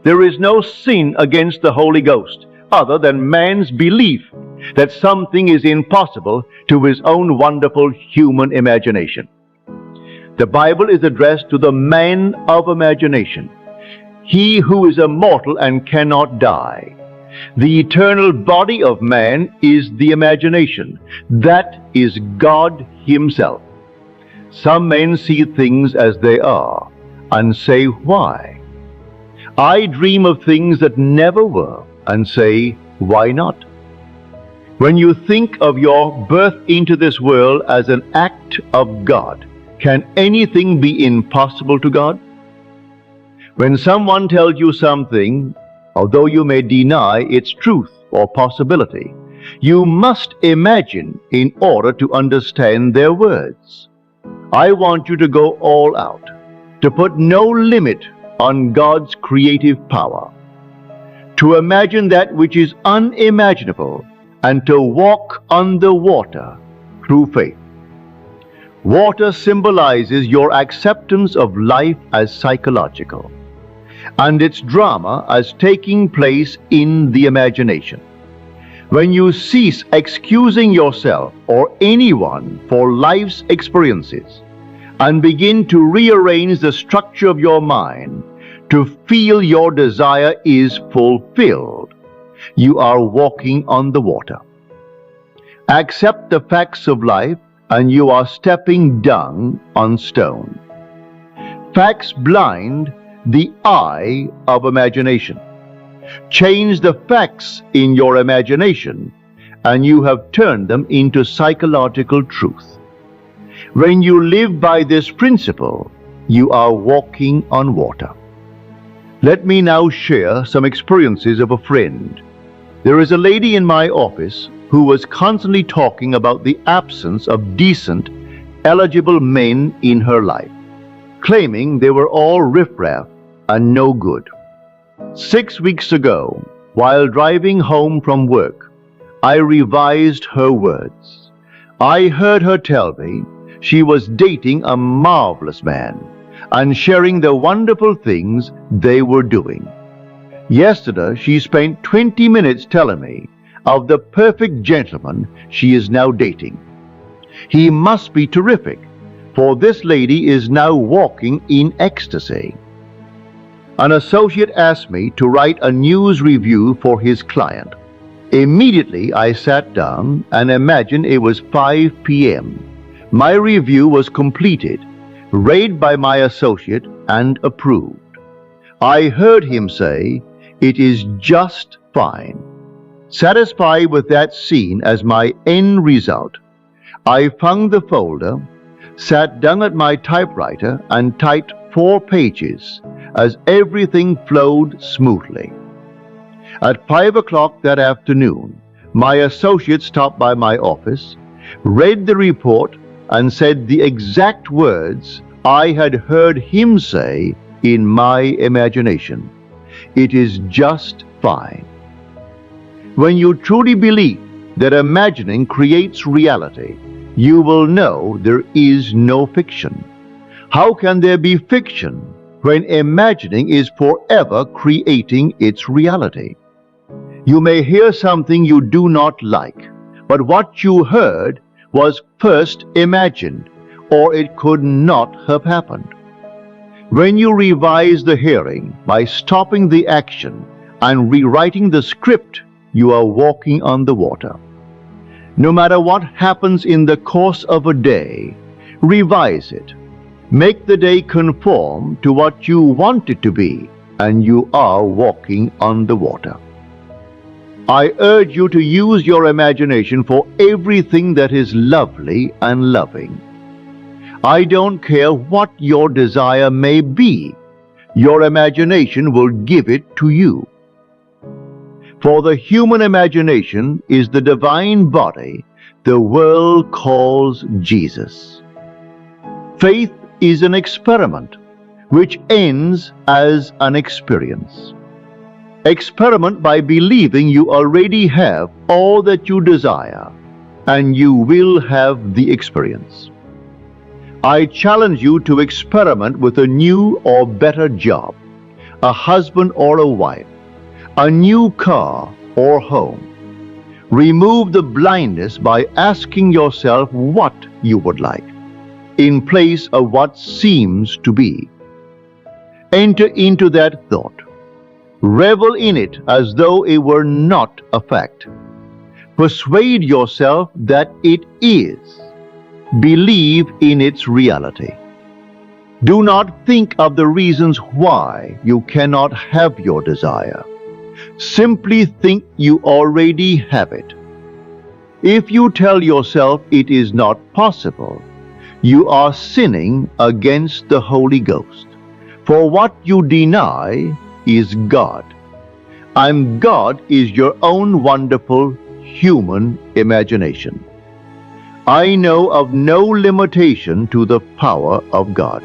There is no sin against the Holy Ghost other than man's belief that something is impossible to his own wonderful human imagination. The Bible is addressed to the man of imagination, he who is immortal and cannot die. The eternal body of man is the imagination. That is God Himself. Some men see things as they are and say, why? I dream of things that never were and say, why not? When you think of your birth into this world as an act of God, can anything be impossible to God? When someone tells you something, although you may deny its truth or possibility, you must imagine in order to understand their words. I want you to go all out, to put no limit on God's creative power, to imagine that which is unimaginable, and to walk on the water through faith. Water symbolizes your acceptance of life as psychological, and its drama as taking place in the imagination. When you cease excusing yourself or anyone for life's experiences and begin to rearrange the structure of your mind to feel your desire is fulfilled, you are walking on the water. Accept the facts of life and you are stepping down on stone. Facts blind the eye of imagination. Change the facts in your imagination and you have turned them into psychological truth. When you live by this principle, you are walking on water. Let me now share some experiences of a friend. There is a lady in my office who was constantly talking about the absence of decent, eligible men in her life, claiming they were all riffraff and no good. 6 weeks ago, while driving home from work, I revised her words. I heard her tell me she was dating a marvelous man and sharing the wonderful things they were doing. Yesterday, she spent 20 minutes telling me of the perfect gentleman she is now dating. He must be terrific, for this lady is now walking in ecstasy. An associate asked me to write a news review for his client. Immediately, I sat down and imagined it was 5 p.m. My review was completed, read by my associate, and approved. I heard him say, "It is just fine." Satisfied with that scene as my end result, I found the folder, sat down at my typewriter, and typed 4 pages as everything flowed smoothly. At 5 o'clock that afternoon, my associate stopped by my office, read the report, and said the exact words I had heard him say in my imagination. It is just fine. When you truly believe that imagining creates reality, you will know there is no fiction. How can there be fiction when imagining is forever creating its reality? You may hear something you do not like, but what you heard was first imagined, or it could not have happened. When you revise the hearing by stopping the action and rewriting the script, you are walking on the water. No matter what happens in the course of a day, revise it. Make the day conform to what you want it to be, and you are walking on the water. I urge you to use your imagination for everything that is lovely and loving. I don't care what your desire may be, your imagination will give it to you. For the human imagination is the divine body the world calls Jesus. Faith is an experiment which ends as an experience. Experiment by believing you already have all that you desire, and you will have the experience. I challenge you to experiment with a new or better job, a husband or a wife, a new car or home. Remove the blindness by asking yourself what you would like, in place of what seems to be. Enter into that thought. Revel in it as though it were not a fact. Persuade yourself that it is. Believe in its reality. Do not think of the reasons why you cannot have your desire. Simply think you already have it. If you tell yourself it is not possible, you are sinning against the Holy Ghost. For what you deny is God. And God is your own wonderful human imagination. I know of no limitation to the power of God.